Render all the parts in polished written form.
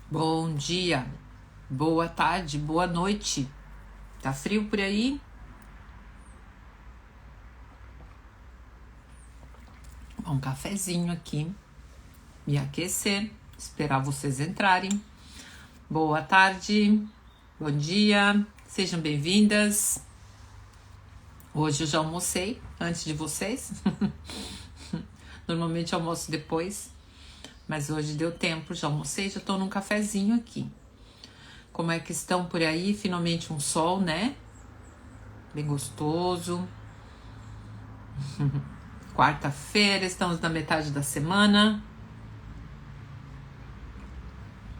Bom dia, boa tarde, boa noite. Tá frio por aí? Um cafezinho aqui, me aquecer, esperar vocês entrarem. Boa tarde, bom dia, sejam bem-vindas. Hoje eu já almocei antes de vocês. Normalmente eu almoço depois, mas hoje deu tempo, já almocei, já tô num cafezinho aqui. Como é que estão por aí? Finalmente um sol, né? Bem gostoso. Quarta-feira, estamos na metade da semana.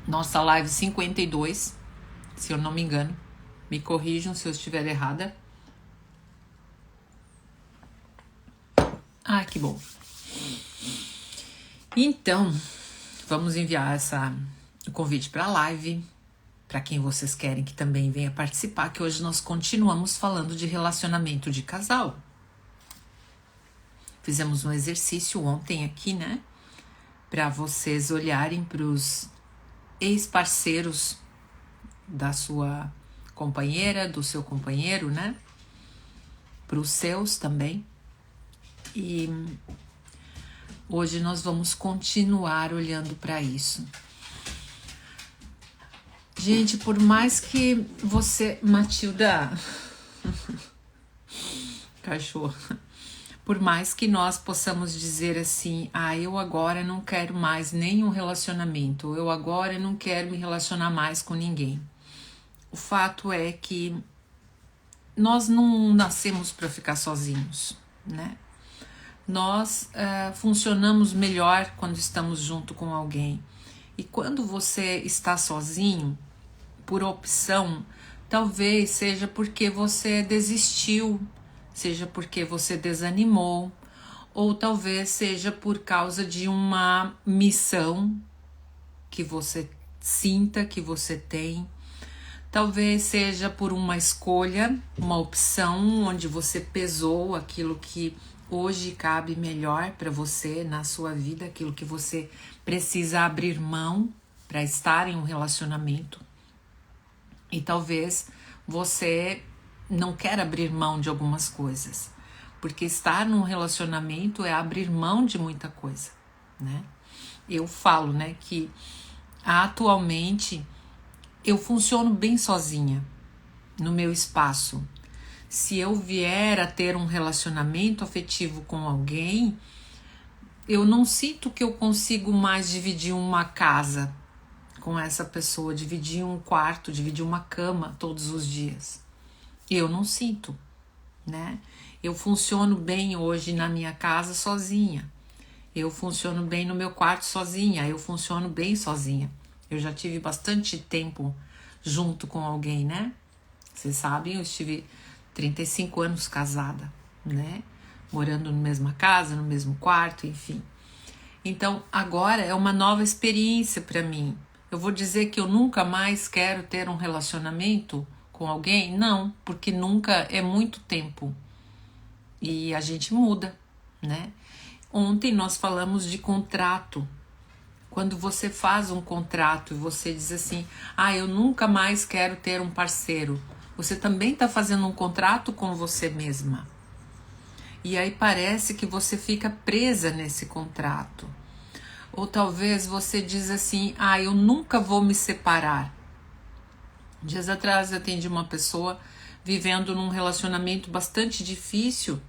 Nossa live 52, se eu não me engano. Me corrijam se eu estiver errada. Ah, que bom. Então, vamos enviar o convite para a live, para quem vocês querem que também venha participar, que hoje nós continuamos falando de relacionamento de casal. Fizemos um exercício ontem aqui, né? Para vocês olharem para os ex-parceiros da sua companheira, do seu companheiro, né? Para os seus também. E hoje nós vamos continuar olhando para isso. Gente, por mais que você... Matilda... Cachorro. Por mais que nós possamos dizer assim, eu agora não quero mais nenhum relacionamento, eu agora não quero me relacionar mais com ninguém. O fato é que nós não nascemos para ficar sozinhos, né? Nós funcionamos melhor quando estamos junto com alguém. E quando você está sozinho, por opção, talvez seja porque você desistiu, seja porque você desanimou, ou talvez seja por causa de uma missão que você sinta que você tem. Talvez seja por uma escolha, uma opção onde você pesou aquilo que hoje cabe melhor para você na sua vida, aquilo que você precisa abrir mão para estar em um relacionamento. E talvez você não quer abrir mão de algumas coisas, porque estar num relacionamento é abrir mão de muita coisa, né? Eu falo, né, que atualmente eu funciono bem sozinha no meu espaço. Se eu vier a ter um relacionamento afetivo com alguém, eu não sinto que eu consigo mais dividir uma casa com essa pessoa, dividir um quarto, dividir uma cama todos os dias. Eu não sinto, né? Eu funciono bem hoje na minha casa sozinha. Eu funciono bem no meu quarto sozinha. Eu funciono bem sozinha. Eu já tive bastante tempo junto com alguém, né? Vocês sabem, eu estive 35 anos casada, né? Morando na mesma casa, no mesmo quarto, enfim. Então, agora é uma nova experiência para mim. Eu vou dizer que eu nunca mais quero ter um relacionamento com alguém? Não, porque nunca é muito tempo. E a gente muda, né? Ontem nós falamos de contrato. Quando você faz um contrato e você diz assim, eu nunca mais quero ter um parceiro, você também está fazendo um contrato com você mesma. E aí parece que você fica presa nesse contrato. Ou talvez você diz assim, eu nunca vou me separar. Dias atrás eu atendi uma pessoa vivendo num relacionamento bastante difícil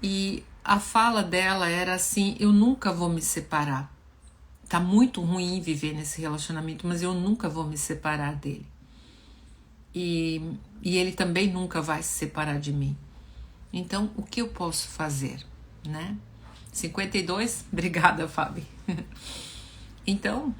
e a fala dela era assim, eu nunca vou me separar. Tá muito ruim viver nesse relacionamento, mas eu nunca vou me separar dele. E ele também nunca vai se separar de mim. Então, o que eu posso fazer, né? 52? Obrigada, Fábio. Então,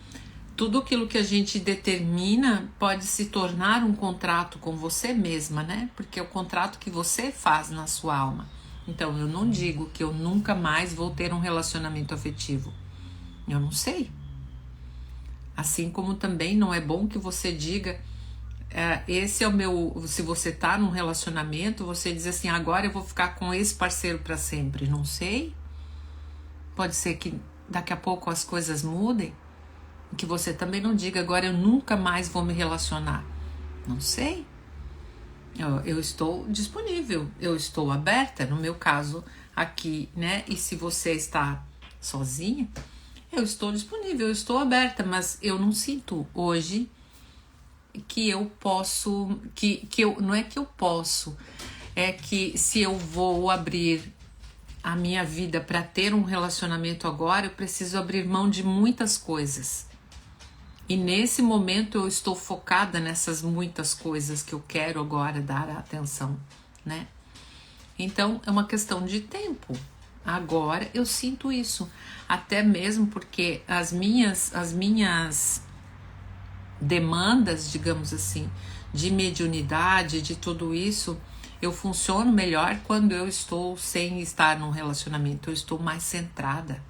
tudo aquilo que a gente determina pode se tornar um contrato com você mesma, né? Porque é o contrato que você faz na sua alma. Então, eu não digo que eu nunca mais vou ter um relacionamento afetivo. Eu não sei. Assim como também não é bom que você diga, esse é o meu... Se você tá num relacionamento, você diz assim, agora eu vou ficar com esse parceiro para sempre. Não sei. Pode ser que daqui a pouco as coisas mudem. Que você também não diga agora eu nunca mais vou me relacionar. Não sei. Eu estou disponível, eu estou aberta, no meu caso aqui, né? E se você está sozinha, eu estou disponível, eu estou aberta, mas eu não sinto hoje que eu posso, que eu, não é que eu posso, é que se eu vou abrir a minha vida para ter um relacionamento agora, eu preciso abrir mão de muitas coisas. E nesse momento eu estou focada nessas muitas coisas que eu quero agora dar atenção, né? Então é uma questão de tempo. Agora eu sinto isso, até mesmo porque as minhas demandas, digamos assim, de mediunidade, de tudo isso, eu funciono melhor quando eu estou sem estar num relacionamento, eu estou mais centrada.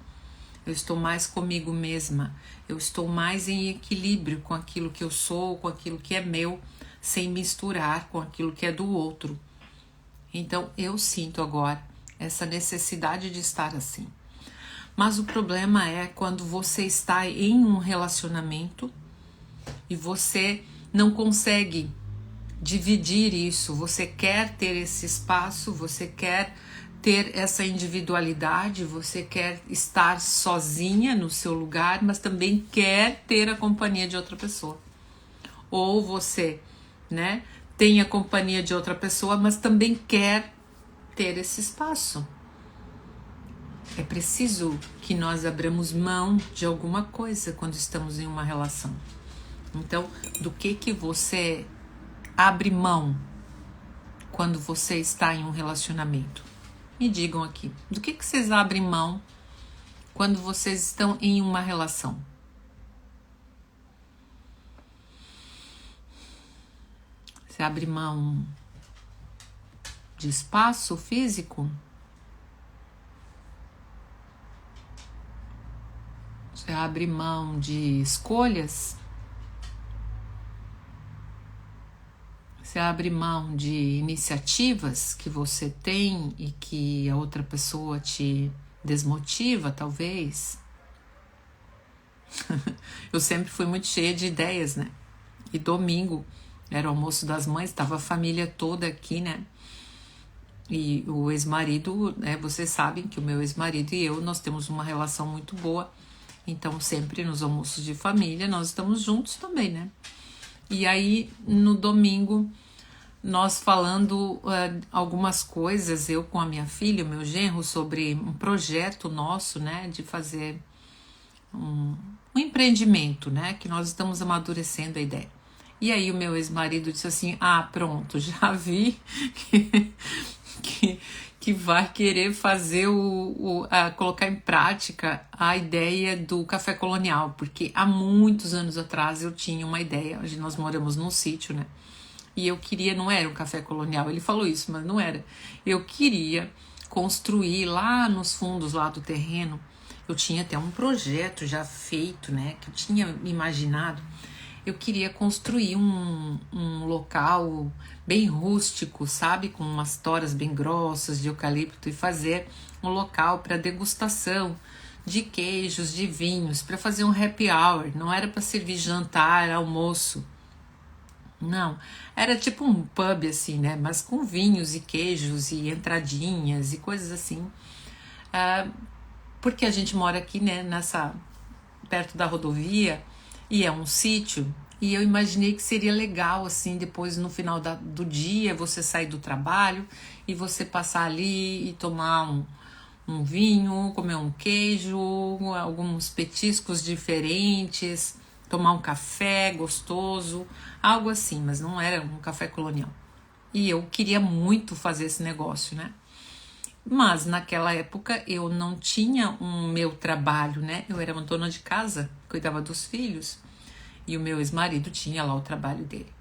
Eu estou mais comigo mesma, eu estou mais em equilíbrio com aquilo que eu sou, com aquilo que é meu, sem misturar com aquilo que é do outro. Então eu sinto agora essa necessidade de estar assim. Mas o problema é quando você está em um relacionamento e você não consegue dividir isso, você quer ter esse espaço, você quer ter essa individualidade, você quer estar sozinha no seu lugar, mas também quer ter a companhia de outra pessoa. Ou você, né, tem a companhia de outra pessoa, mas também quer ter esse espaço. É preciso que nós abramos mão de alguma coisa quando estamos em uma relação. Então, do que você abre mão quando você está em um relacionamento? Me digam aqui, do que vocês abrem mão quando vocês estão em uma relação? Você abre mão de espaço físico? Você abre mão de escolhas? Você abre mão de iniciativas que você tem e que a outra pessoa te desmotiva, talvez? Eu sempre fui muito cheia de ideias, né? E domingo era o almoço das mães, estava a família toda aqui, né? E o ex-marido, né? Vocês sabem que o meu ex-marido e eu, nós temos uma relação muito boa. Então, sempre nos almoços de família, nós estamos juntos também, né? E aí, no domingo, nós falando algumas coisas, eu com a minha filha, o meu genro, sobre um projeto nosso, né, de fazer um empreendimento, né, que nós estamos amadurecendo a ideia. E aí o meu ex-marido disse assim, pronto, já vi que vai querer fazer colocar em prática a ideia do café colonial, porque há muitos anos atrás eu tinha uma ideia, hoje nós moramos num sítio, né, e eu queria, não era um café colonial, ele falou isso, mas não era. Eu queria construir lá nos fundos lá do terreno, eu tinha até um projeto já feito, né, que eu tinha imaginado. Eu queria construir um local bem rústico, sabe, com umas toras bem grossas de eucalipto e fazer um local para degustação de queijos, de vinhos, para fazer um happy hour, não era para servir jantar, almoço. Não, era tipo um pub assim, né? Mas com vinhos e queijos e entradinhas e coisas assim. Porque a gente mora aqui, né? Perto da rodovia e é um sítio. E eu imaginei que seria legal, assim, depois no final do dia você sair do trabalho e você passar ali e tomar um vinho, comer um queijo, alguns petiscos diferentes, tomar um café gostoso, algo assim, mas não era um café colonial. E eu queria muito fazer esse negócio, né? Mas naquela época eu não tinha um meu trabalho, né? Eu era uma dona de casa, cuidava dos filhos, e o meu ex-marido tinha lá o trabalho dele.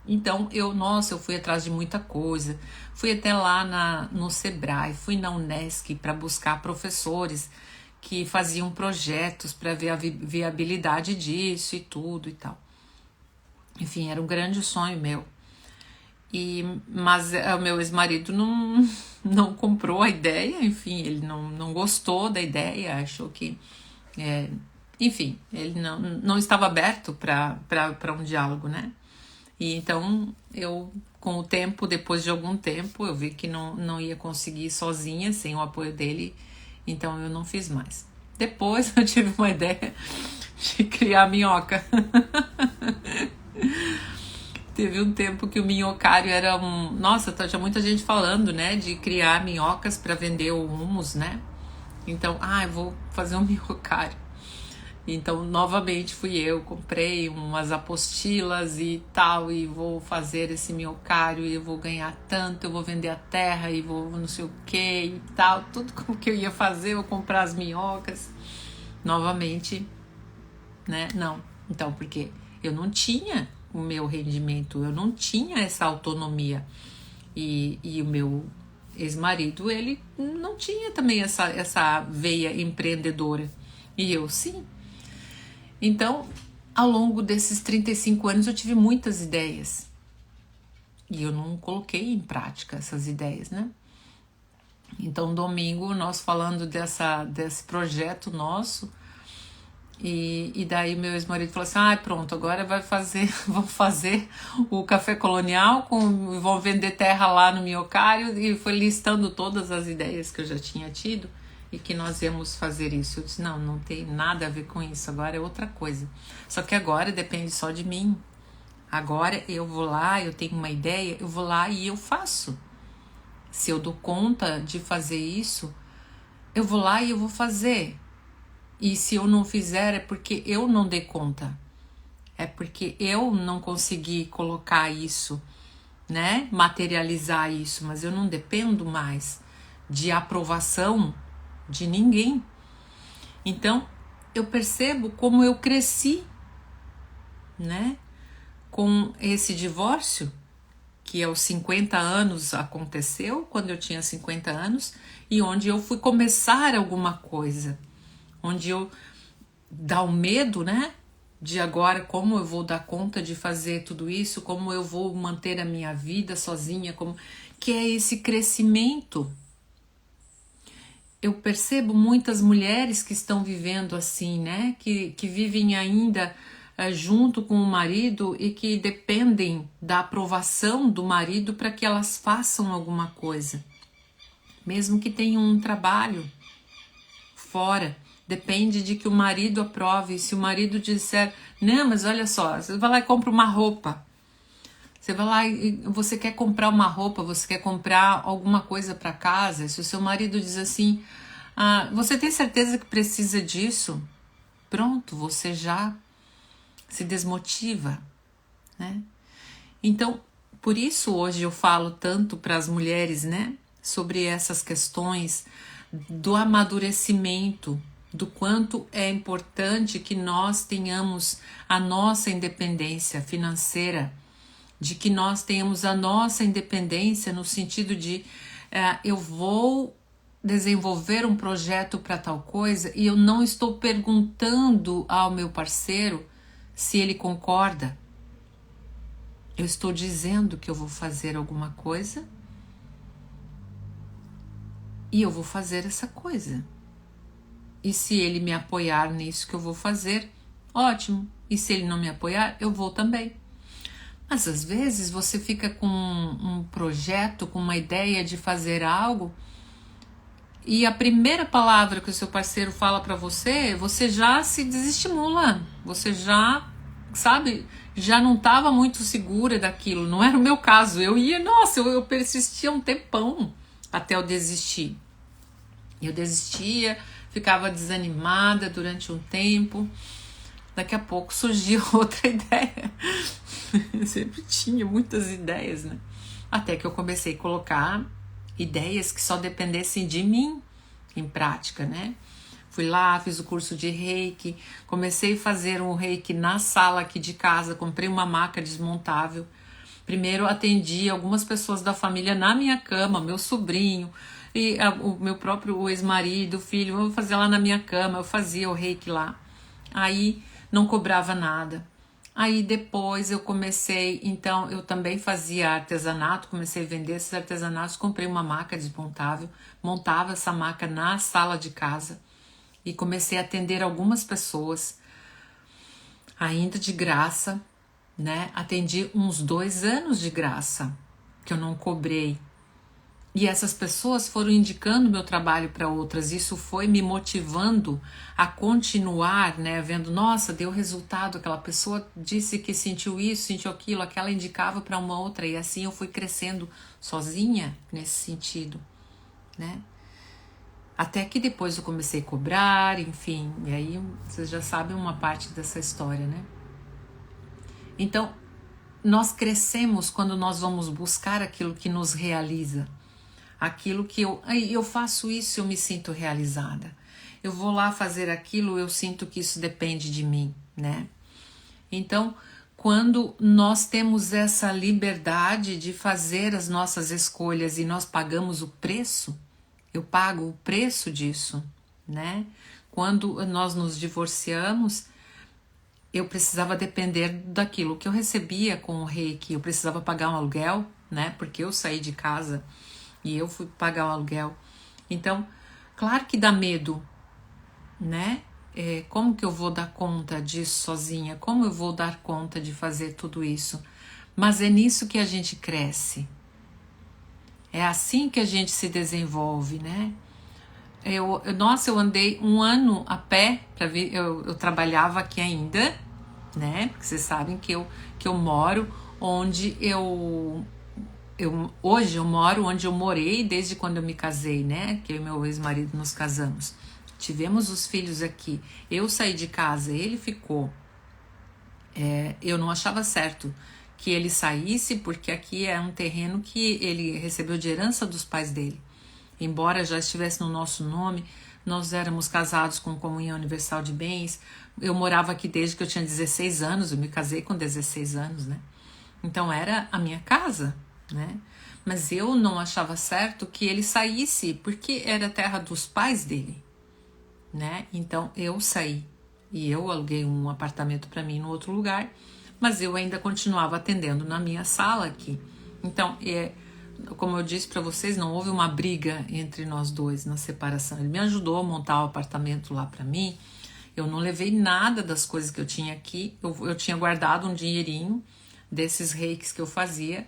Então eu fui atrás de muita coisa, fui até lá no Sebrae, fui na Unesc para buscar professores que faziam projetos para ver a viabilidade disso e tudo e tal. Enfim, era um grande sonho meu. Mas o meu ex-marido não comprou a ideia, enfim, ele não gostou da ideia, achou que enfim, ele não estava aberto para um diálogo, né? E então eu, com o tempo, depois de algum tempo, eu vi que não ia conseguir sozinha, sem o apoio dele, então eu não fiz mais. Depois eu tive uma ideia de criar minhoca. Teve um tempo que o minhocário era um... Nossa, tinha muita gente falando, né, de criar minhocas para vender o hummus, né? Então, eu vou fazer um minhocário. Então, novamente fui eu, comprei umas apostilas e tal, e vou fazer esse minhocário, e eu vou ganhar tanto, eu vou vender a terra, e vou não sei o que e tal. Tudo como que eu ia fazer, eu vou comprar as minhocas. Novamente, né? Não. Então, porque eu não tinha o meu rendimento, eu não tinha essa autonomia. E o meu ex-marido, ele não tinha também essa veia empreendedora. E eu sim. Então, ao longo desses 35 anos, eu tive muitas ideias. E eu não coloquei em prática essas ideias, né? Então, domingo, nós falando desse projeto nosso, e daí meu ex-marido falou assim, pronto, agora vamos fazer o café colonial, vão vender terra lá no Minhocário, e foi listando todas as ideias que eu já tinha tido, e que nós íamos fazer isso. Eu disse, não tem nada a ver com isso, agora é outra coisa. Só que agora depende só de mim. Agora eu vou lá, eu tenho uma ideia, eu vou lá e eu faço. Se eu dou conta de fazer isso, eu vou lá e eu vou fazer. E se eu não fizer é porque eu não dei conta. É porque eu não consegui colocar isso, né? Materializar isso, mas eu não dependo mais de aprovação de ninguém. Então, eu percebo como eu cresci, né? Com esse divórcio, que aos 50 anos aconteceu, quando eu tinha 50 anos, e onde eu fui começar alguma coisa, onde eu dá o medo, né? De agora, como eu vou dar conta de fazer tudo isso, como eu vou manter a minha vida sozinha, que é esse crescimento. Eu percebo muitas mulheres que estão vivendo assim, né? Que vivem ainda junto com o marido e que dependem da aprovação do marido para que elas façam alguma coisa. Mesmo que tenham um trabalho fora, depende de que o marido aprove. Se o marido disser, não, mas olha só, você vai lá e compra uma roupa. Você vai lá e você quer comprar uma roupa, você quer comprar alguma coisa para casa. Se o seu marido diz assim, você tem certeza que precisa disso? Pronto, você já se desmotiva, né? Então, por isso hoje eu falo tanto para as mulheres, né? Sobre essas questões do amadurecimento, do quanto é importante que nós tenhamos a nossa independência financeira, de que nós tenhamos a nossa independência no sentido de eu vou desenvolver um projeto para tal coisa e eu não estou perguntando ao meu parceiro se ele concorda. Eu estou dizendo que eu vou fazer alguma coisa e eu vou fazer essa coisa. E se ele me apoiar nisso que eu vou fazer, ótimo. E se ele não me apoiar, eu vou também. Mas às vezes você fica com um projeto, com uma ideia de fazer algo, e a primeira palavra que o seu parceiro fala para você, você já se desestimula. Você já, sabe, já não estava muito segura daquilo. Não era o meu caso. Eu persistia um tempão até eu desistir. Eu desistia, ficava desanimada durante um tempo. Daqui a pouco surgiu outra ideia. Eu sempre tinha muitas ideias, né? Até que eu comecei a colocar ideias que só dependessem de mim em prática, né? Fui lá, fiz o curso de Reiki, comecei a fazer um Reiki na sala aqui de casa, comprei uma maca desmontável. Primeiro atendi algumas pessoas da família na minha cama, meu sobrinho, e o meu próprio ex-marido, filho, eu vou fazer lá na minha cama, eu fazia o Reiki lá. Aí não cobrava nada. Aí depois eu comecei, então eu também fazia artesanato, comecei a vender esses artesanatos, comprei uma maca desmontável, montava essa maca na sala de casa. e comecei a atender algumas pessoas, ainda de graça, né? Atendi uns 2 anos de graça, que eu não cobrei. E essas pessoas foram indicando meu trabalho para outras. Isso foi me motivando a continuar, né? Vendo, nossa, deu resultado. Aquela pessoa disse que sentiu isso, sentiu aquilo, aquela indicava para uma outra. E assim eu fui crescendo sozinha nesse sentido, né? Até que depois eu comecei a cobrar, enfim. E aí vocês já sabem uma parte dessa história, né? Então, nós crescemos quando nós vamos buscar aquilo que nos realiza. Aquilo que eu faço isso, eu me sinto realizada. Eu vou lá fazer aquilo, eu sinto que isso depende de mim, né? Então, quando nós temos essa liberdade de fazer as nossas escolhas e nós pagamos o preço, eu pago o preço disso, né? Quando nós nos divorciamos, eu precisava depender daquilo que eu recebia com o Reiki, eu precisava pagar um aluguel, né? Porque eu saí de casa e eu fui pagar o aluguel. Então, claro que dá medo, né? Como que eu vou dar conta disso sozinha? Como eu vou dar conta de fazer tudo isso? Mas é nisso que a gente cresce. É assim que a gente se desenvolve, né? Eu andei 1 ano a pé para vir. Eu trabalhava aqui ainda, né? Porque vocês sabem que eu moro onde hoje eu moro onde eu morei desde quando eu me casei, né? Que eu e meu ex-marido nos casamos. Tivemos os filhos aqui. Eu saí de casa, ele ficou. Eu não achava certo que ele saísse, porque aqui é um terreno que ele recebeu de herança dos pais dele. Embora já estivesse no nosso nome, nós éramos casados com comunhão universal de bens. Eu morava aqui desde que eu tinha 16 anos, eu me casei com 16 anos, né? Então era a minha casa, né? Mas eu não achava certo que ele saísse, porque era a terra dos pais dele, né? Então eu saí e eu aluguei um apartamento para mim no outro lugar, mas eu ainda continuava atendendo na minha sala aqui. Então, como eu disse para vocês, não houve uma briga entre nós dois na separação. Ele me ajudou a montar o apartamento lá para mim. Eu não levei nada das coisas que eu tinha aqui. Eu tinha guardado um dinheirinho desses reikis que eu fazia.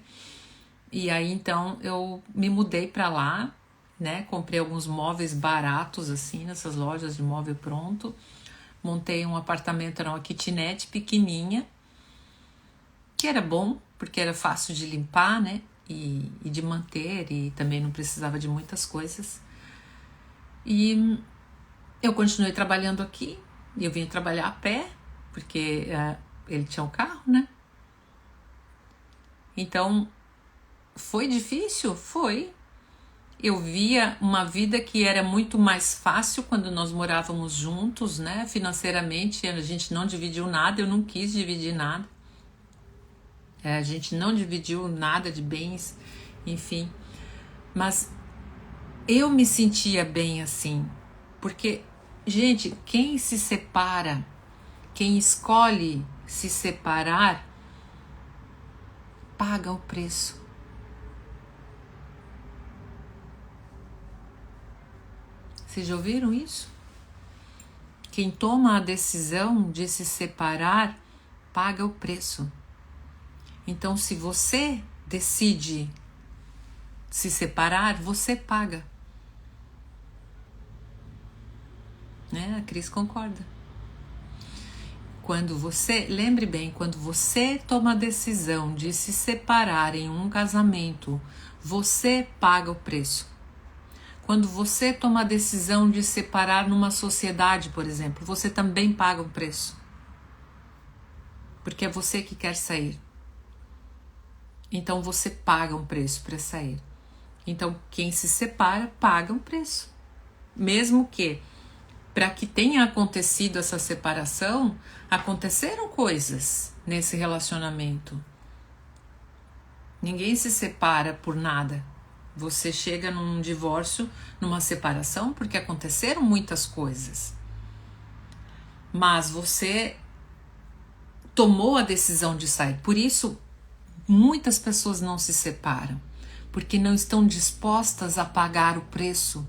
E aí então eu me mudei para lá, né? Comprei alguns móveis baratos assim nessas lojas de móvel pronto. Montei um apartamento, era uma kitnet pequenininha, que era bom porque era fácil de limpar, né? E de manter, e também não precisava de muitas coisas. E eu continuei trabalhando aqui. Eu vim trabalhar a pé porque ele tinha um carro, né? Então foi difícil? Foi. Eu via uma vida que era muito mais fácil quando nós morávamos juntos, né? Financeiramente, a gente não dividiu nada, eu não quis dividir nada. A gente não dividiu nada de bens, enfim. Mas eu me sentia bem assim, porque, gente, quem se separa, quem escolhe se separar, paga o preço. Vocês já ouviram isso? Quem toma a decisão de se separar, paga o preço. Então, se você decide se separar, você paga. Né? A Cris concorda. Lembre bem, quando você toma a decisão de se separar em um casamento, você paga o preço. Quando você toma a decisão de separar numa sociedade, por exemplo, você também paga um preço. Porque é você que quer sair. Então você paga um preço para sair. Então quem se separa paga um preço. Mesmo que, para que tenha acontecido essa separação, aconteceram coisas nesse relacionamento. Ninguém se separa por nada. Você chega num divórcio, numa separação, porque aconteceram muitas coisas. Mas você tomou a decisão de sair. Por isso, muitas pessoas não se separam, porque não estão dispostas a pagar o preço.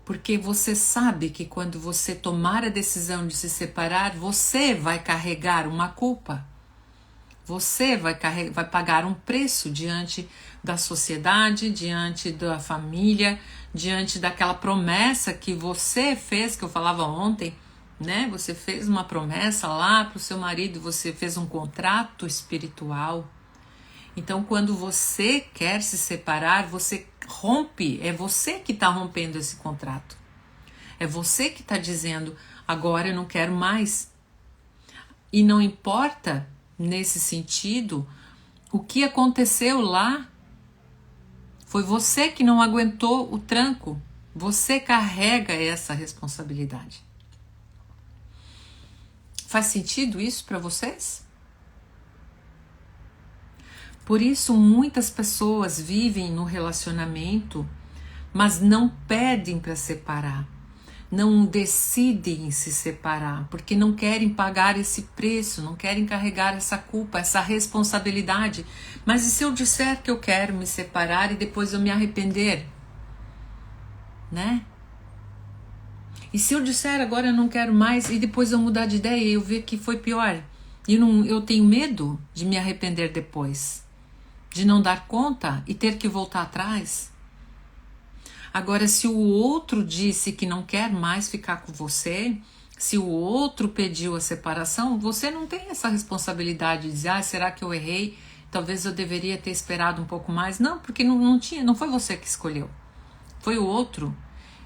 Porque você sabe que quando você tomar a decisão de se separar, você vai carregar uma culpa. Você vai pagar um preço diante da sociedade, diante da família, diante daquela promessa que você fez, que eu falava ontem, né? Você fez uma promessa lá para o seu marido, você fez um contrato espiritual. Então, quando você quer se separar, você rompe, é você que está rompendo esse contrato. É você que está dizendo, agora eu não quero mais. E não importa, nesse sentido, o que aconteceu lá. Foi você que não aguentou o tranco. Você carrega essa responsabilidade. Faz sentido isso para vocês? Por isso, muitas pessoas vivem no relacionamento, mas não pedem para separar. Não decidem se separar, porque não querem pagar esse preço, não querem carregar essa culpa, essa responsabilidade. Mas e se eu disser que eu quero me separar e depois eu me arrepender? Né? E se eu disser agora eu não quero mais e depois eu mudar de ideia e eu ver que foi pior? E eu tenho medo de me arrepender depois, de não dar conta e ter que voltar atrás. Agora, se o outro disse que não quer mais ficar com você, se o outro pediu a separação, você não tem essa responsabilidade de dizer, será que eu errei? Talvez eu deveria ter esperado um pouco mais. Não, porque não foi você que escolheu. Foi o outro.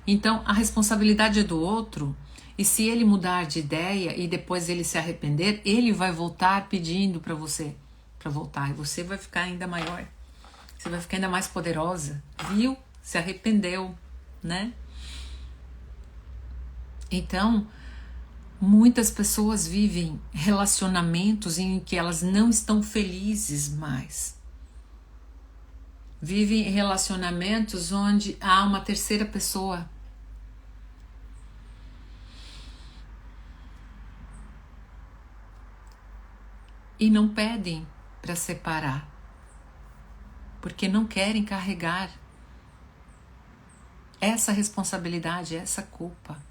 Então, a responsabilidade é do outro. E se ele mudar de ideia e depois ele se arrepender, ele vai voltar pedindo para você para voltar. E você vai ficar ainda maior. Você vai ficar ainda mais poderosa. Viu? Se arrependeu, né? Então, muitas pessoas vivem relacionamentos em que elas não estão felizes mais. Vivem relacionamentos onde há uma terceira pessoa. E não pedem para separar, porque não querem carregar essa responsabilidade, essa culpa.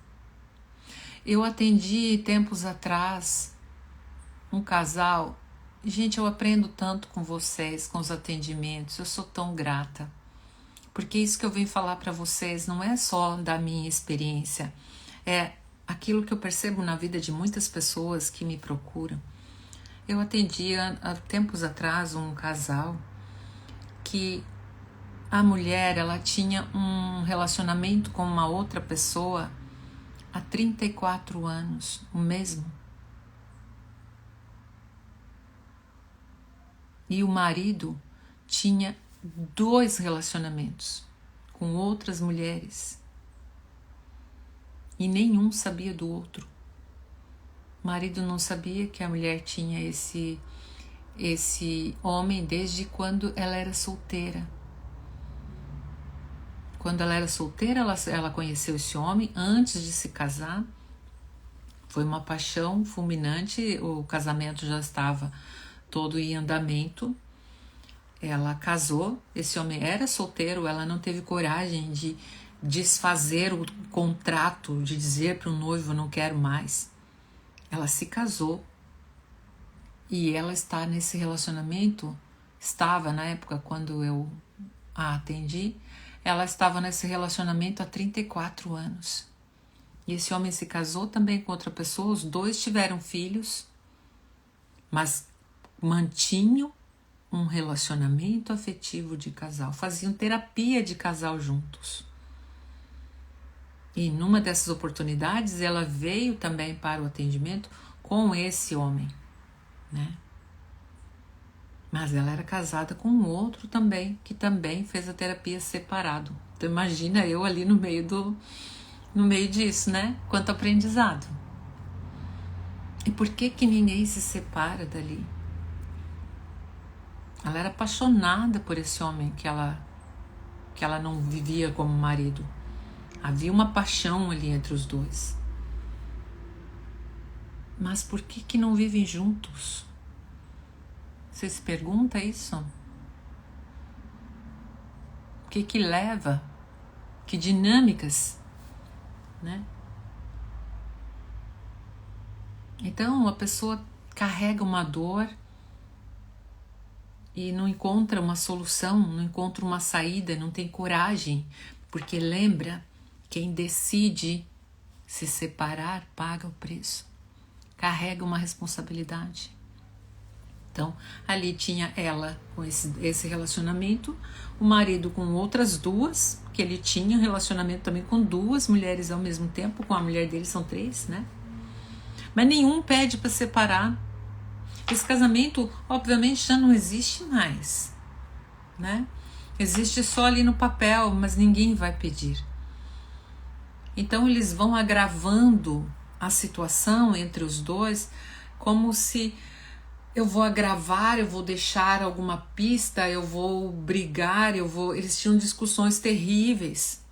Eu atendi tempos atrás um casal. Gente, eu aprendo tanto com vocês, com os atendimentos, eu sou tão grata. Porque isso que eu venho falar para vocês não é só da minha experiência, é aquilo que eu percebo na vida de muitas pessoas que me procuram. Eu atendi há tempos atrás um casal que a mulher, ela tinha um relacionamento com uma outra pessoa há 34 anos, o mesmo. E o marido tinha 2 relacionamentos com outras mulheres. E nenhum sabia do outro. O marido não sabia que a mulher tinha esse homem desde quando ela era solteira. Quando ela era solteira, ela conheceu esse homem antes de se casar. Foi uma paixão fulminante, o casamento já estava todo em andamento. Ela casou, esse homem era solteiro, ela não teve coragem de desfazer o contrato, de dizer para o noivo, não quero mais. Ela se casou e ela está nesse relacionamento, estava na época quando eu a atendi, ela estava nesse relacionamento há 34 anos. E esse homem se casou também com outra pessoa, os 2 tiveram filhos, mas mantinham um relacionamento afetivo de casal, faziam terapia de casal juntos. E numa dessas oportunidades, ela veio também para o atendimento com esse homem, né? Mas ela era casada com um outro também, que também fez a terapia separado. Então imagina eu ali no meio disso, né? Quanto aprendizado. E por que ninguém se separa dali? Ela era apaixonada por esse homem que ela não vivia como marido. Havia uma paixão ali entre os 2. Mas por que não vivem juntos? Você se pergunta isso? O que leva? Que dinâmicas né? Então a pessoa carrega uma dor e não encontra uma solução, não encontra uma saída, não tem coragem, porque lembra, quem decide se separar paga o preço, carrega uma responsabilidade. Então, ali tinha ela com esse relacionamento, o marido com outras duas, que ele tinha relacionamento também com duas mulheres ao mesmo tempo, com a mulher dele são 3, né? Mas nenhum pede para separar. Esse casamento, obviamente, já não existe mais, né? Existe só ali no papel, mas ninguém vai pedir. Então, eles vão agravando a situação entre os dois, como se eu vou agravar, eu vou deixar alguma pista, eu vou brigar, Eles tinham discussões terríveis.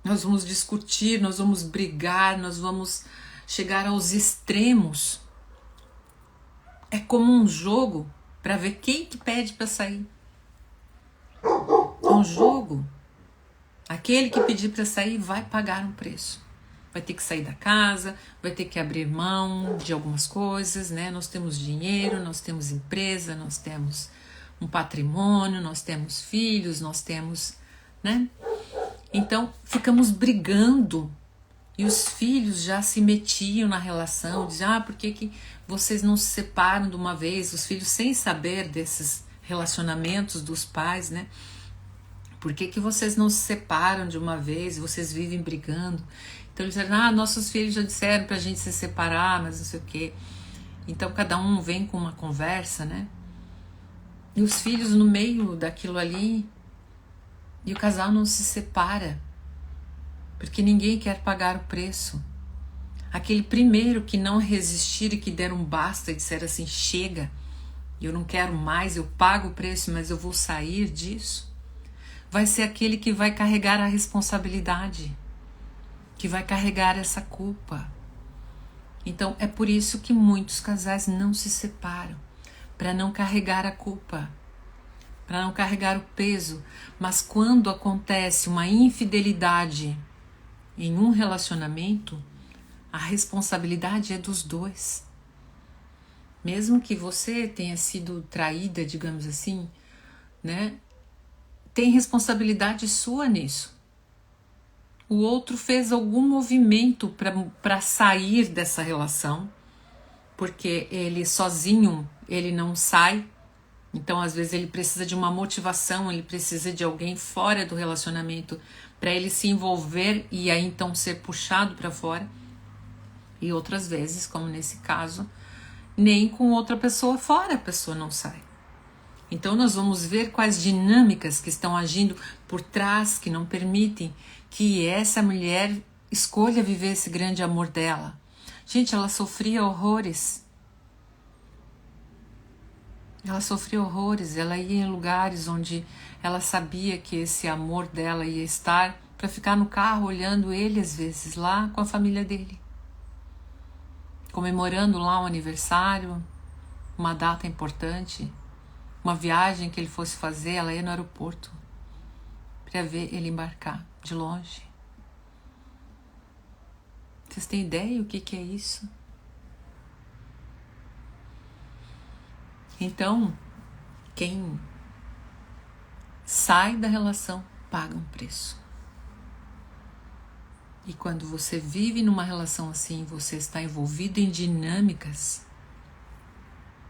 Nós vamos discutir, nós vamos brigar, nós vamos chegar aos extremos. É como um jogo para ver quem que pede para sair. É um jogo. Aquele que pedir para sair vai pagar um preço. Vai ter que sair da casa, vai ter que abrir mão de algumas coisas, né? Nós temos dinheiro, nós temos empresa, nós temos um patrimônio, nós temos filhos, nós temos, né? Então, ficamos brigando. E os filhos já se metiam na relação, diziam, por que vocês não se separam de uma vez? Os filhos sem saber desses relacionamentos dos pais, né? Por que vocês não se separam de uma vez? Vocês vivem brigando. Então eles disseram, nossos filhos já disseram pra gente se separar, mas não sei o quê. Então cada um vem com uma conversa, né? E os filhos no meio daquilo ali, e o casal não se separa. Porque ninguém quer pagar o preço. Aquele primeiro que não resistir e que der um basta e disser assim, chega, eu não quero mais, eu pago o preço, mas eu vou sair disso, vai ser aquele que vai carregar a responsabilidade, que vai carregar essa culpa. Então é por isso que muitos casais não se separam, para não carregar a culpa, para não carregar o peso. Mas quando acontece uma infidelidade em um relacionamento, a responsabilidade é dos dois. Mesmo que você tenha sido traída, digamos assim, né? Tem responsabilidade sua nisso. O outro fez algum movimento para sair dessa relação, porque ele sozinho, ele não sai. Então, às vezes, ele precisa de uma motivação, ele precisa de alguém fora do relacionamento para ele se envolver e aí então ser puxado para fora. E outras vezes, como nesse caso, nem com outra pessoa fora a pessoa não sai. Então nós vamos ver quais dinâmicas que estão agindo por trás, que não permitem que essa mulher escolha viver esse grande amor dela. Gente, ela sofria horrores. Ela sofria horrores, ela ia em lugares onde ela sabia que esse amor dela ia estar, para ficar no carro olhando ele às vezes lá com a família dele, comemorando lá um aniversário, uma data importante, uma viagem que ele fosse fazer, ela ia no aeroporto para ver ele embarcar de longe. Vocês têm ideia o que é isso? Então, quem sai da relação paga um preço. E quando você vive numa relação assim, você está envolvido em dinâmicas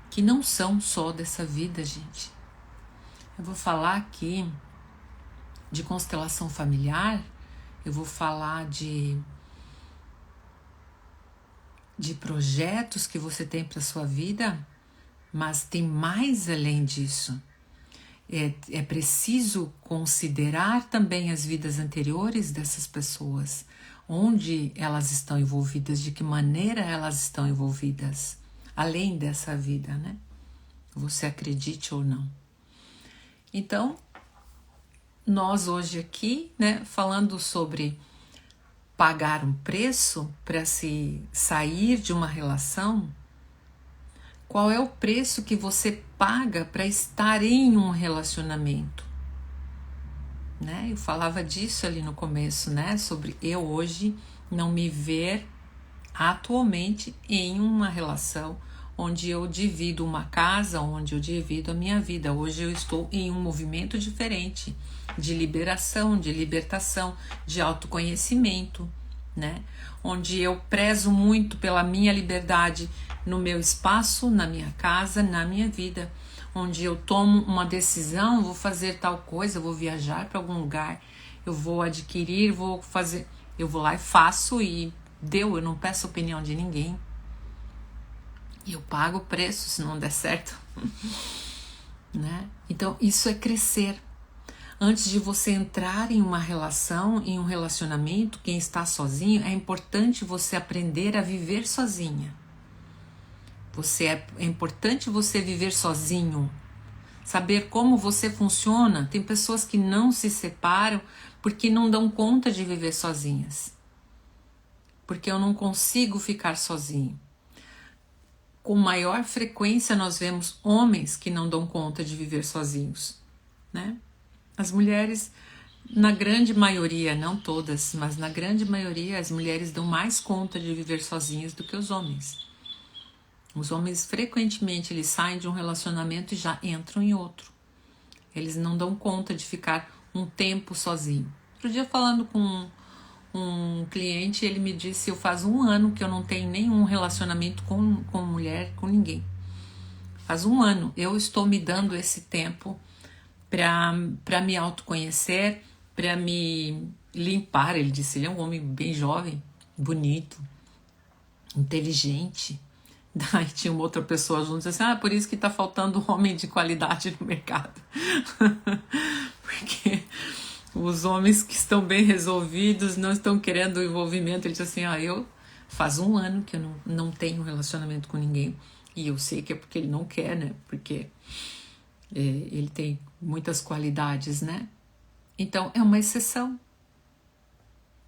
que não são só dessa vida, gente. Eu vou falar aqui de constelação familiar, eu vou falar de projetos que você tem para sua vida, mas tem mais além disso. É preciso considerar também as vidas anteriores dessas pessoas, onde elas estão envolvidas, de que maneira elas estão envolvidas, além dessa vida, né? Você acredite ou não. Então, nós hoje aqui, né, falando sobre pagar um preço para se sair de uma relação. Qual é o preço que você paga para estar em um relacionamento? né? Eu falava disso ali no começo, né? Sobre eu hoje não me ver atualmente em uma relação onde eu divido uma casa, onde eu divido a minha vida. Hoje eu estou em um movimento diferente de liberação, de libertação, de autoconhecimento, né? Onde eu prezo muito pela minha liberdade no meu espaço, na minha casa, na minha vida. Onde eu tomo uma decisão, vou fazer tal coisa, vou viajar para algum lugar, eu vou adquirir, vou fazer, eu vou lá e faço e deu, eu não peço opinião de ninguém. E eu pago o preço se não der certo. Né? Então, isso é crescer. Antes de você entrar em uma relação, em um relacionamento, quem está sozinho, é importante você aprender a viver sozinha. É importante você viver sozinho. Saber como você funciona. Tem pessoas que não se separam porque não dão conta de viver sozinhas. Porque eu não consigo ficar sozinho. Com maior frequência nós vemos homens que não dão conta de viver sozinhos, né? As mulheres, na grande maioria, não todas, mas na grande maioria, as mulheres dão mais conta de viver sozinhas do que os homens. Os homens, frequentemente, eles saem de um relacionamento e já entram em outro. Eles não dão conta de ficar um tempo sozinho. Outro dia, falando com um cliente, ele me disse, eu faz 1 ano que eu não tenho nenhum relacionamento com mulher, com ninguém. Faz 1 ano, eu estou me dando esse tempo para me autoconhecer, para me limpar. Ele disse, ele é um homem bem jovem, bonito, inteligente. Daí tinha uma outra pessoa junto e disse assim, por isso que tá faltando homem de qualidade no mercado. Porque os homens que estão bem resolvidos não estão querendo o envolvimento. Ele disse assim, eu faz 1 ano que eu não tenho relacionamento com ninguém. E eu sei que é porque ele não quer, né? Porque ele tem muitas qualidades, né? Então, é uma exceção.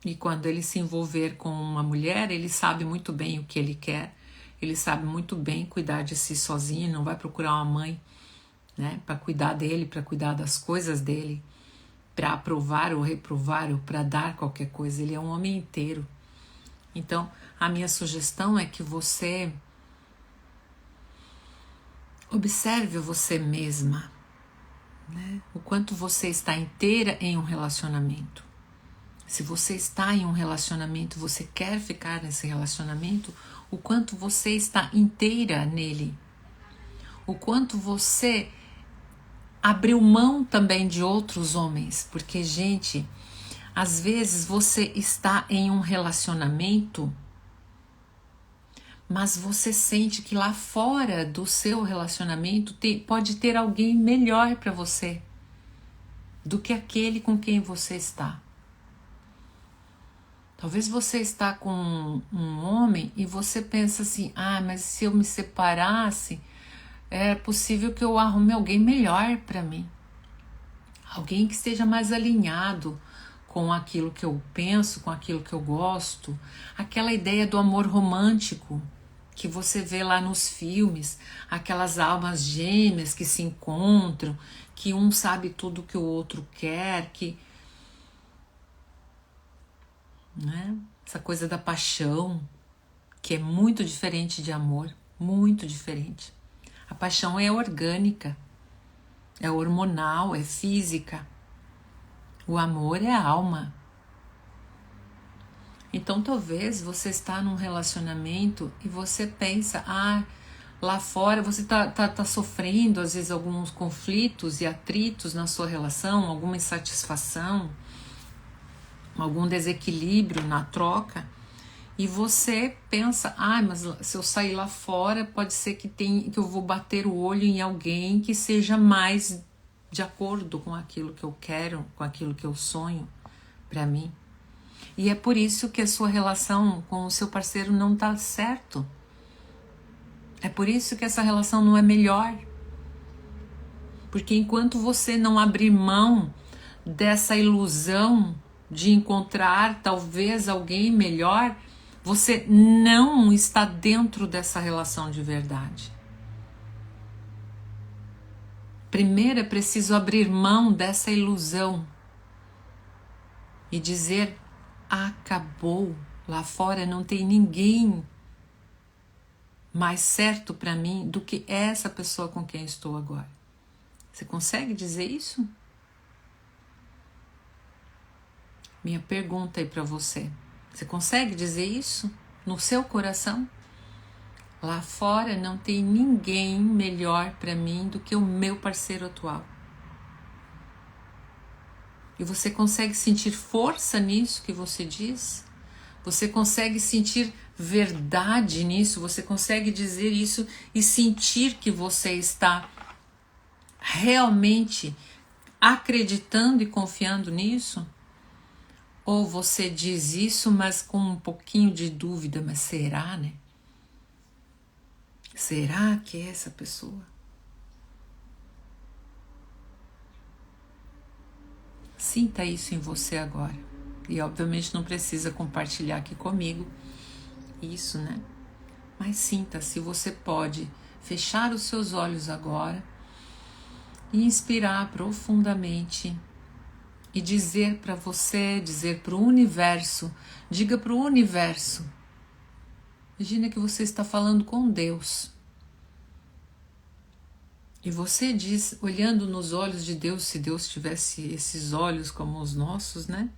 E quando ele se envolver com uma mulher, ele sabe muito bem o que ele quer. Ele sabe muito bem cuidar de si sozinho, não vai procurar uma mãe, né? Para cuidar dele, para cuidar das coisas dele, para aprovar ou reprovar ou para dar qualquer coisa. Ele é um homem inteiro. Então, a minha sugestão é que você observe você mesma, né? O quanto você está inteira em um relacionamento. Se você está em um relacionamento, você quer ficar nesse relacionamento, o quanto você está inteira nele. O quanto você abriu mão também de outros homens. Porque, gente, às vezes você está em um relacionamento, mas você sente que lá fora do seu relacionamento pode ter alguém melhor para você do que aquele com quem você está. Talvez você está com um homem e você pensa assim, mas se eu me separasse, é possível que eu arrume alguém melhor para mim. Alguém que esteja mais alinhado com aquilo que eu penso, com aquilo que eu gosto. Aquela ideia do amor romântico que você vê lá nos filmes, aquelas almas gêmeas que se encontram, que um sabe tudo que o outro quer, né? Essa coisa da paixão, que é muito diferente de amor, muito diferente. A paixão é orgânica, é hormonal, é física. O amor é a alma. Então talvez você está num relacionamento e você pensa, lá fora você tá sofrendo às vezes alguns conflitos e atritos na sua relação, alguma insatisfação, algum desequilíbrio na troca, e você pensa, mas se eu sair lá fora, pode ser que eu vou bater o olho em alguém que seja mais de acordo com aquilo que eu quero, com aquilo que eu sonho para mim. E é por isso que a sua relação com o seu parceiro não tá certo. É por isso que essa relação não é melhor. Porque enquanto você não abrir mão dessa ilusão de encontrar talvez alguém melhor, você não está dentro dessa relação de verdade. Primeiro é preciso abrir mão dessa ilusão e dizer: acabou, lá fora não tem ninguém mais certo para mim do que essa pessoa com quem estou agora. Você consegue dizer isso? Minha pergunta aí para você. Você consegue dizer isso no seu coração? Lá fora não tem ninguém melhor para mim do que o meu parceiro atual. E você consegue sentir força nisso que você diz? Você consegue sentir verdade nisso? Você consegue dizer isso e sentir que você está realmente acreditando e confiando nisso? Ou você diz isso, mas com um pouquinho de dúvida, mas será, né? Será que é essa pessoa? Sinta isso em você agora. E obviamente não precisa compartilhar aqui comigo isso, né? Mas sinta se você pode fechar os seus olhos agora e inspirar profundamente e dizer para você, dizer para o universo, diga para o universo. Imagina que você está falando com Deus. E você diz, olhando nos olhos de Deus, se Deus tivesse esses olhos como os nossos, né?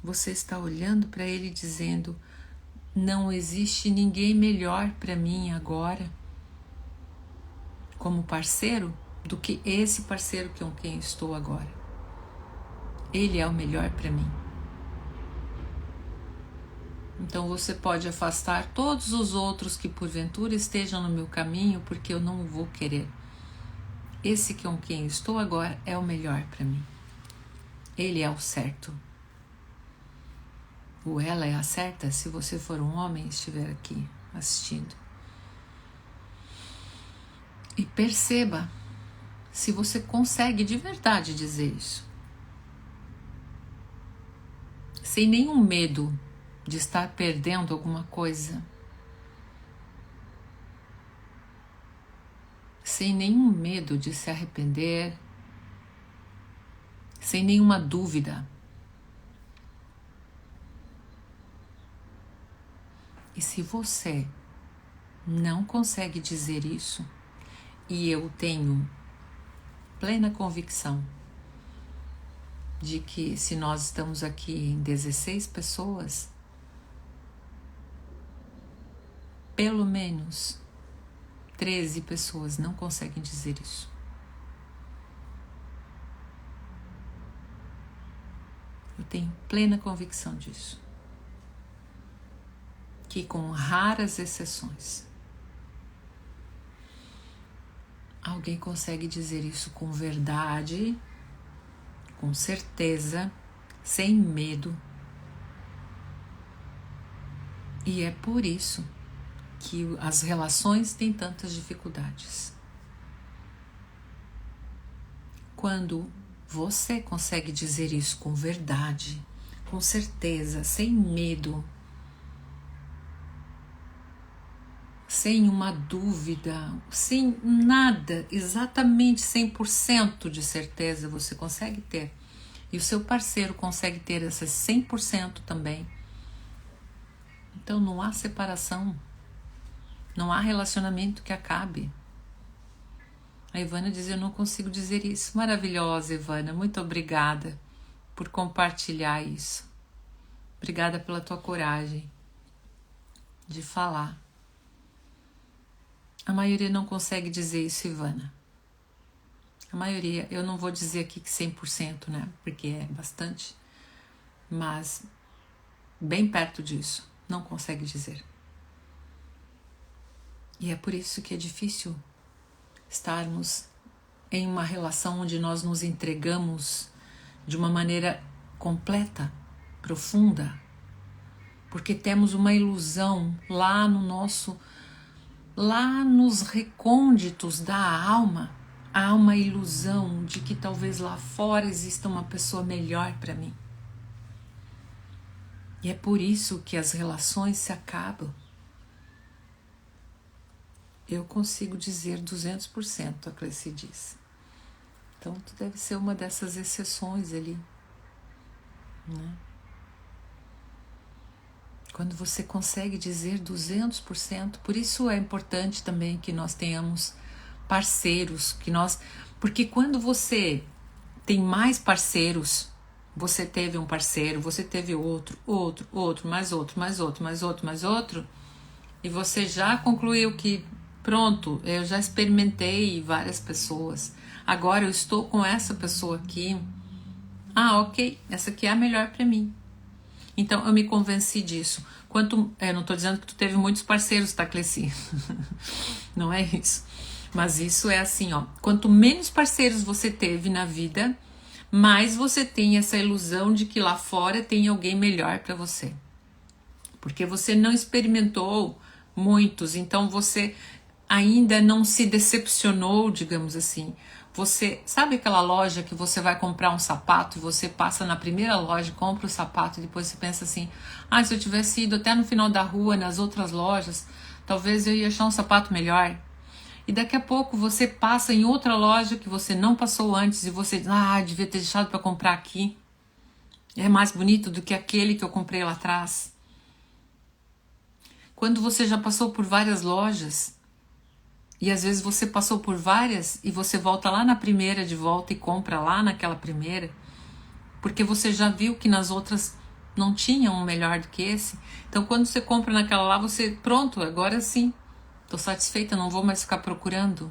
Você está olhando para Ele dizendo: não existe ninguém melhor para mim agora, como parceiro, do que esse parceiro com quem estou agora. Ele é o melhor para mim. Então você pode afastar todos os outros que porventura estejam no meu caminho, porque eu não vou querer. Esse com quem estou agora é o melhor para mim. Ele é o certo. Ou ela é a certa, se você for um homem e estiver aqui assistindo. E perceba se você consegue de verdade dizer isso. Sem nenhum medo de estar perdendo alguma coisa. Sem nenhum medo de se arrepender. Sem nenhuma dúvida. E se você não consegue dizer isso, e eu tenho plena convicção de que se nós estamos aqui em 16 pessoas, pelo menos 13 pessoas não conseguem dizer isso. Eu tenho plena convicção disso. Que com raras exceções, alguém consegue dizer isso com verdade, com certeza, sem medo. E é por isso que as relações têm tantas dificuldades. Quando você consegue dizer isso com verdade, com certeza, sem medo, sem uma dúvida, sem nada, exatamente 100% de certeza você consegue ter. E o seu parceiro consegue ter essas 100% também. Então não há separação, não há relacionamento que acabe. A Ivana diz: eu não consigo dizer isso. Maravilhosa, Ivana, muito obrigada por compartilhar isso. Obrigada pela tua coragem de falar. A maioria não consegue dizer isso, Ivana. A maioria, eu não vou dizer aqui que 100%, né? Porque é bastante, mas bem perto disso, não consegue dizer. E é por isso que é difícil estarmos em uma relação onde nós nos entregamos de uma maneira completa, profunda, porque temos uma ilusão lá nos recônditos da alma, há uma ilusão de que talvez lá fora exista uma pessoa melhor para mim. E é por isso que as relações se acabam. Eu consigo dizer 200%, a Cleci diz. Então tu deve ser uma dessas exceções ali. né? Quando você consegue dizer 200%, por isso é importante também que nós tenhamos parceiros, porque quando você tem mais parceiros, você teve um parceiro, você teve outro, mais outro, mais outro, mais outro, mais outro, e você já concluiu que pronto, eu já experimentei várias pessoas, agora eu estou com essa pessoa aqui, ok, essa aqui é a melhor para mim. Então eu me convenci disso. Não estou dizendo que tu teve muitos parceiros, tá, Cleci? Não é isso. Mas isso é assim, ó. Quanto menos parceiros você teve na vida, mais você tem essa ilusão de que lá fora tem alguém melhor para você. Porque você não experimentou muitos, então você ainda não se decepcionou, digamos assim. Você sabe aquela loja que você vai comprar um sapato e você passa na primeira loja, compra o sapato e depois você pensa assim, se eu tivesse ido até no final da rua, nas outras lojas, talvez eu ia achar um sapato melhor. E daqui a pouco você passa em outra loja que você não passou antes e você diz, devia ter deixado para comprar aqui. É mais bonito do que aquele que eu comprei lá atrás. Quando você já passou por várias lojas, e às vezes você passou por várias e você volta lá na primeira de volta e compra lá naquela primeira, porque você já viu que nas outras não tinha um melhor do que esse. Então quando você compra naquela lá, você, pronto, agora sim, estou satisfeita, não vou mais ficar procurando.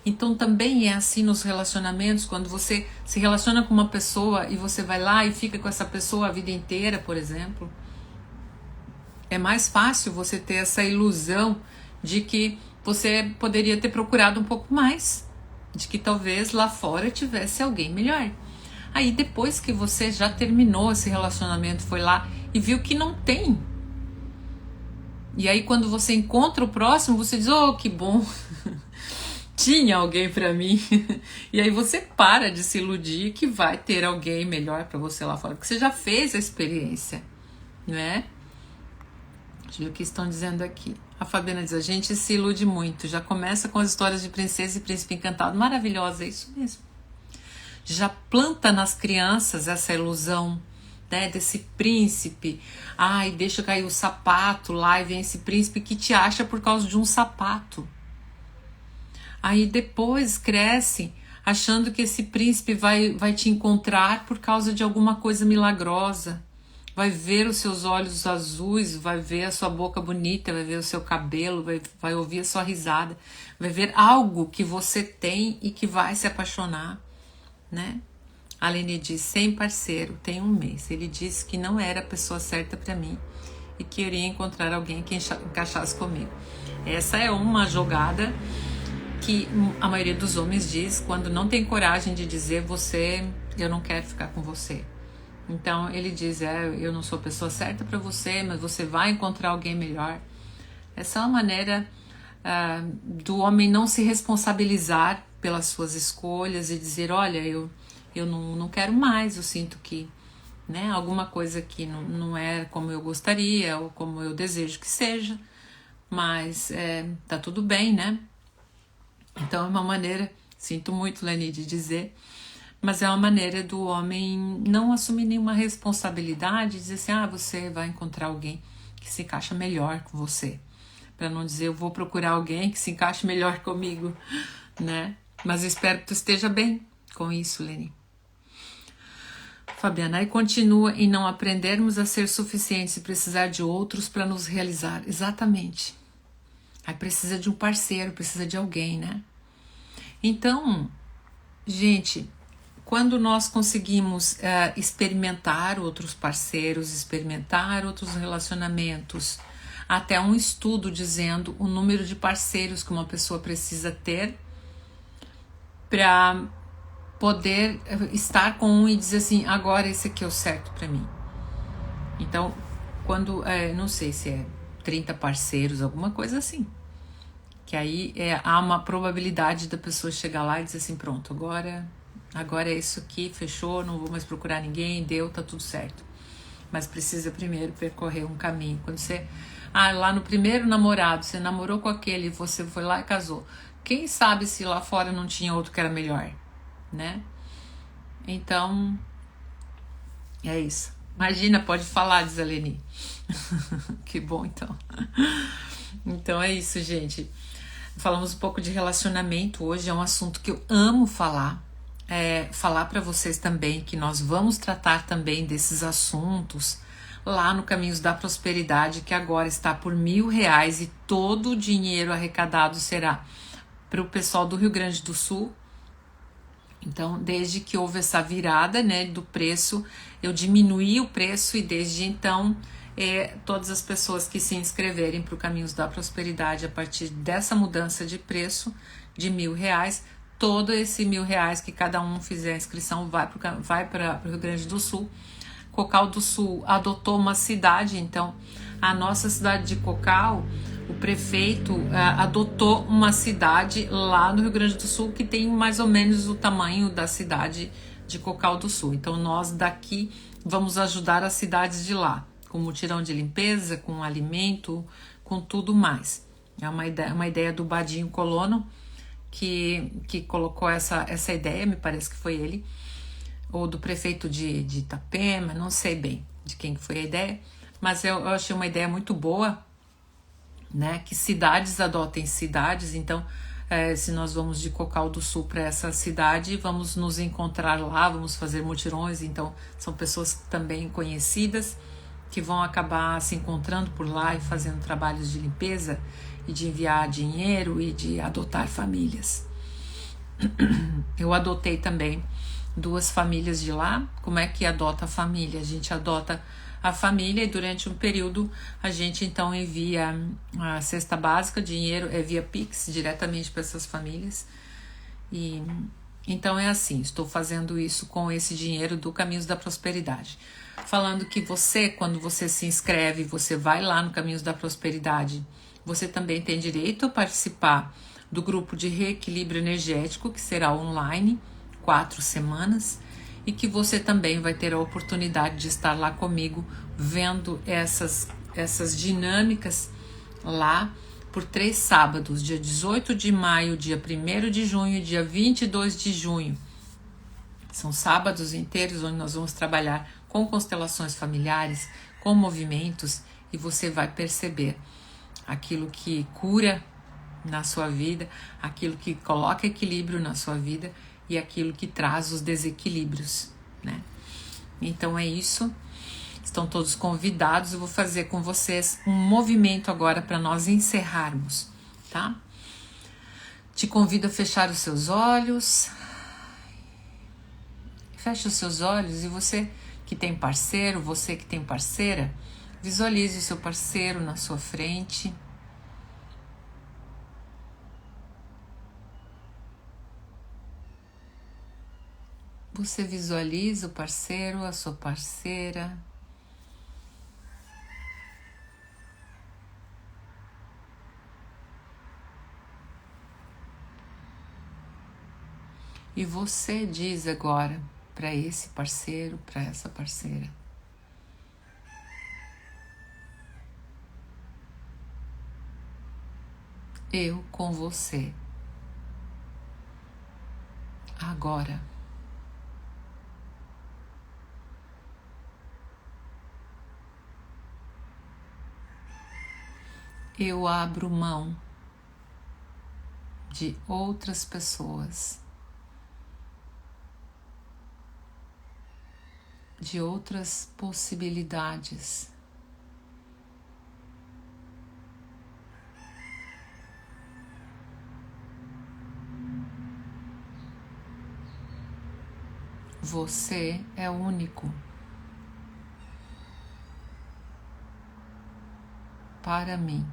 Então também é assim nos relacionamentos, quando você se relaciona com uma pessoa e você vai lá e fica com essa pessoa a vida inteira, por exemplo, é mais fácil você ter essa ilusão de que você poderia ter procurado um pouco mais, de que talvez lá fora tivesse alguém melhor. Aí depois que você já terminou esse relacionamento, foi lá e viu que não tem. E aí quando você encontra o próximo, você diz, que bom, tinha alguém pra mim. E aí você para de se iludir que vai ter alguém melhor pra você lá fora, porque você já fez a experiência, não é? Deixa eu ver o que estão dizendo aqui. A Fabiana diz, a gente se ilude muito, já começa com as histórias de princesa e príncipe encantado. Maravilhosa, é isso mesmo. Já planta nas crianças essa ilusão, né, desse príncipe. Deixa cair o sapato lá e vem esse príncipe que te acha por causa de um sapato. Aí depois cresce achando que esse príncipe vai te encontrar por causa de alguma coisa milagrosa. Vai ver os seus olhos azuis, vai ver a sua boca bonita, vai ver o seu cabelo, vai ouvir a sua risada, vai ver algo que você tem e que vai se apaixonar, né? A Aline diz, sem parceiro, tem 1 mês. Ele disse que não era a pessoa certa para mim e que iria encontrar alguém que encaixasse comigo. Essa é uma jogada que a maioria dos homens diz quando não tem coragem de dizer eu não quero ficar com você. Então ele diz, eu não sou a pessoa certa para você, mas você vai encontrar alguém melhor. Essa é uma maneira do homem não se responsabilizar pelas suas escolhas e dizer, olha, eu não quero mais, eu sinto que, né, alguma coisa que não é como eu gostaria ou como eu desejo que seja, mas tá tudo bem, né? Então é uma maneira, sinto muito, Leni, de dizer, mas é uma maneira do homem não assumir nenhuma responsabilidade, dizer assim, você vai encontrar alguém que se encaixa melhor com você, para não dizer eu vou procurar alguém que se encaixe melhor comigo, né? Mas eu espero que tu esteja bem com isso, Leni. Fabiana, aí continua em não aprendermos a ser suficientes e precisar de outros para nos realizar. Exatamente. Aí precisa de um parceiro, precisa de alguém, né? Então, gente, quando nós conseguimos experimentar outros parceiros, experimentar outros relacionamentos, até um estudo dizendo o número de parceiros que uma pessoa precisa ter para poder estar com um e dizer assim, agora esse aqui é o certo para mim. Então, quando, não sei se é 30 parceiros, alguma coisa assim, que aí há uma probabilidade da pessoa chegar lá e dizer assim, pronto, agora é isso aqui, fechou, não vou mais procurar ninguém, deu, tá tudo certo. Mas precisa primeiro percorrer um caminho. Quando você, lá no primeiro namorado, você namorou com aquele, você foi lá e casou. Quem sabe se lá fora não tinha outro que era melhor, né? Então, É isso. Imagina, pode falar, diz a Leni. Que bom, então. Então é isso, gente. Falamos um pouco de relacionamento hoje, é um assunto que eu amo falar. Falar para vocês também que nós vamos tratar também desses assuntos lá no Caminhos da Prosperidade, que agora está por R$ 1.000 e todo o dinheiro arrecadado será para o pessoal do Rio Grande do Sul. Então, desde que houve essa virada, né, do preço, eu diminuí o preço e desde então todas as pessoas que se inscreverem para o Caminhos da Prosperidade a partir dessa mudança de preço de R$ 1.000, todo esse R$ 1.000 que cada um fizer a inscrição vai para o Rio Grande do Sul. Cocal do Sul adotou uma cidade, então a nossa cidade de Cocal, o prefeito adotou uma cidade lá no Rio Grande do Sul que tem mais ou menos o tamanho da cidade de Cocal do Sul. Então nós daqui vamos ajudar as cidades de lá, com mutirão de limpeza, com alimento, com tudo mais. É uma ideia do Badinho Colono que colocou essa ideia, me parece que foi ele, ou do prefeito de Itapema, não sei bem de quem foi a ideia, mas eu achei uma ideia muito boa, né? Que cidades adotem cidades. Então, se nós vamos de Cocal do Sul para essa cidade, vamos nos encontrar lá, vamos fazer mutirões. Então, são pessoas também conhecidas que vão acabar se encontrando por lá e fazendo trabalhos de limpeza e de enviar dinheiro e de adotar famílias. Eu adotei também 2 famílias de lá. Como é que adota a família? A gente adota a família e durante um período a gente então envia a cesta básica, dinheiro via Pix diretamente para essas famílias. E então é assim, estou fazendo isso com esse dinheiro do Caminhos da Prosperidade. Falando que você, quando você se inscreve, você vai lá no Caminhos da Prosperidade, você também tem direito a participar do grupo de reequilíbrio energético, que será online, 4 semanas, e que você também vai ter a oportunidade de estar lá comigo, vendo essas dinâmicas lá por 3 sábados, dia 18 de maio, dia 1º de junho e dia 22 de junho. São sábados inteiros onde nós vamos trabalhar com constelações familiares, com movimentos, e você vai perceber aquilo que cura na sua vida, aquilo que coloca equilíbrio na sua vida e aquilo que traz os desequilíbrios, né? Então é isso. Estão todos convidados. Eu vou fazer com vocês um movimento agora para nós encerrarmos, tá? Te convido a fechar os seus olhos. Feche os seus olhos e você que tem parceiro, você que tem parceira, visualize o seu parceiro na sua frente. Você visualiza o parceiro, a sua parceira. E você diz agora para esse parceiro, para essa parceira: eu com você, agora. Eu abro mão de outras pessoas, de outras possibilidades. Você é único para mim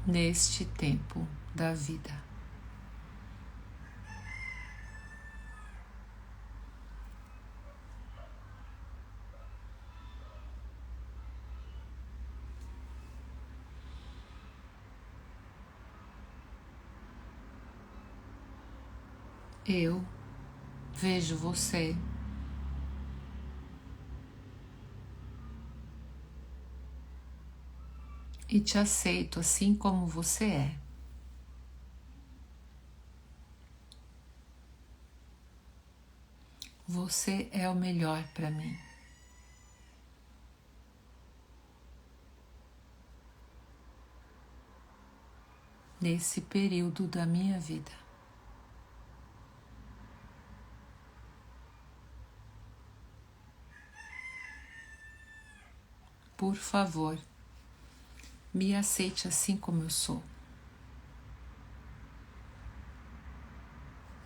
neste tempo da vida. Eu vejo você e te aceito assim como você é. Você é o melhor para mim. Nesse período da minha vida. Por favor, me aceite assim como eu sou.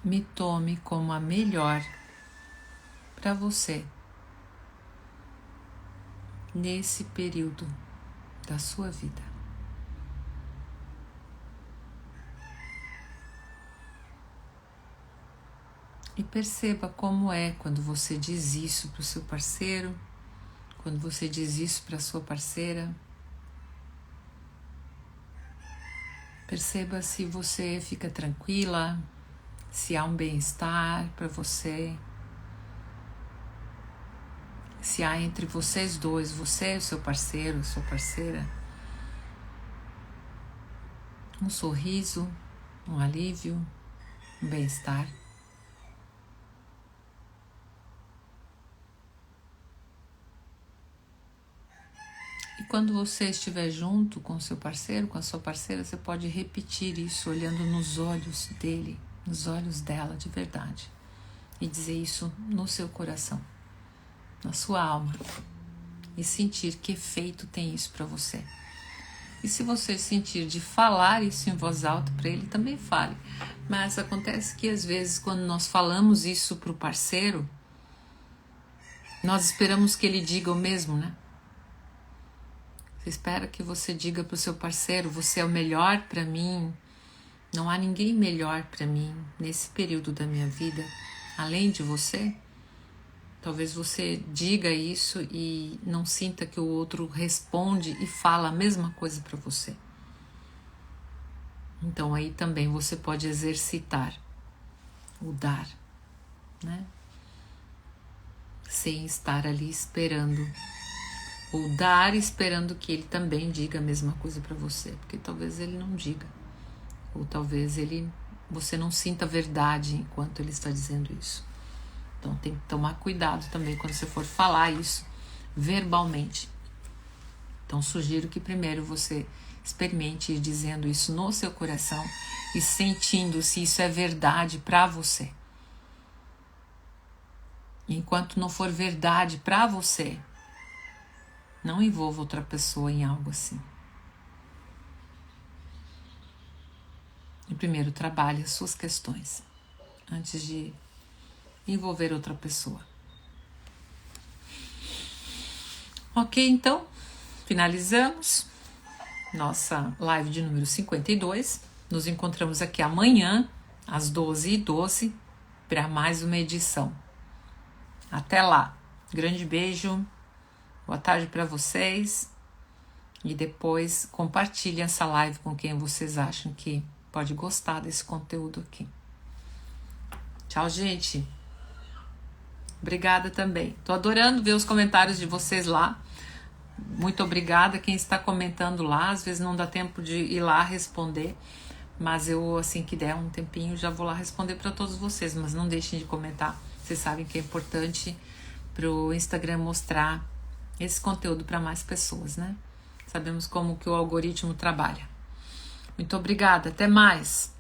Me tome como a melhor para você nesse período da sua vida. E perceba como é quando você diz isso para o seu parceiro, quando você diz isso para a sua parceira. Perceba se você fica tranquila, se há um bem-estar para você, se há entre vocês dois, você e o seu parceiro, a sua parceira, um sorriso, um alívio, um bem-estar. E quando você estiver junto com o seu parceiro, com a sua parceira, você pode repetir isso olhando nos olhos dele, nos olhos dela de verdade. E dizer isso no seu coração, na sua alma. E sentir que efeito tem isso para você. E se você sentir de falar isso em voz alta para ele, também fale. Mas acontece que às vezes quando nós falamos isso para o parceiro, nós esperamos que ele diga o mesmo, né? Você espera que você diga para o seu parceiro, você é o melhor para mim, não há ninguém melhor para mim nesse período da minha vida, além de você. Talvez você diga isso e não sinta que o outro responde e fala a mesma coisa para você. Então aí também você pode exercitar o dar, né? Sem estar ali esperando. Ou dar esperando que ele também diga a mesma coisa para você, porque talvez ele não diga. Ou talvez você não sinta a verdade enquanto ele está dizendo isso. Então tem que tomar cuidado também quando você for falar isso verbalmente. Então sugiro que primeiro você experimente ir dizendo isso no seu coração e sentindo se isso é verdade para você. E enquanto não for verdade para você, não envolva outra pessoa em algo assim. E primeiro trabalhe as suas questões antes de envolver outra pessoa. Ok, então, finalizamos nossa live de número 52. Nos encontramos aqui amanhã, às 12h12, para mais uma edição. Até lá. Grande beijo. Boa tarde para vocês. E depois compartilhem essa live com quem vocês acham que pode gostar desse conteúdo aqui. Tchau, gente. Obrigada também. Tô adorando ver os comentários de vocês lá. Muito obrigada quem está comentando lá. Às vezes não dá tempo de ir lá responder, mas eu, assim que der um tempinho, já vou lá responder para todos vocês. Mas não deixem de comentar. Vocês sabem que é importante para o Instagram mostrar esse conteúdo para mais pessoas, né? Sabemos como que o algoritmo trabalha. Muito obrigada. Até mais.